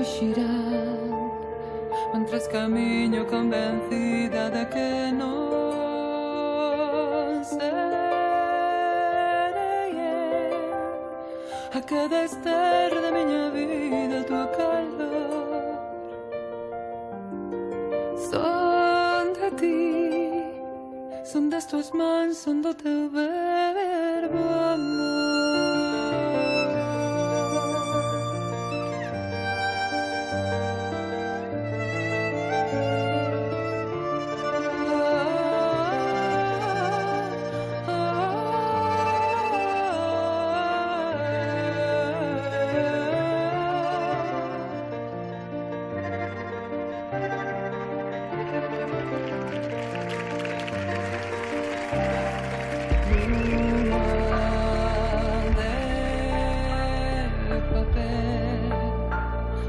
uscirà, mentre cammino convencida de que non serei a cada estar da minha vida a tua calor. Son de ti, son das tuas mans, son do teu verbo amor.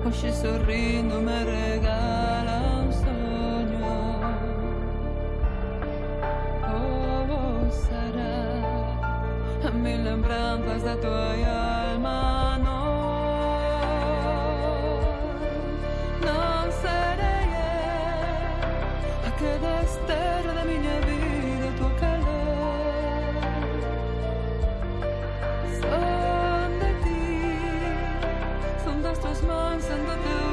Hoxe sorrindo me regala un sogno. Oh, sarà a mil lembranzas da tua alma. Non serei a cada estar da minha vida a tua calor. Son de ti, son das tuas mãos, son do teu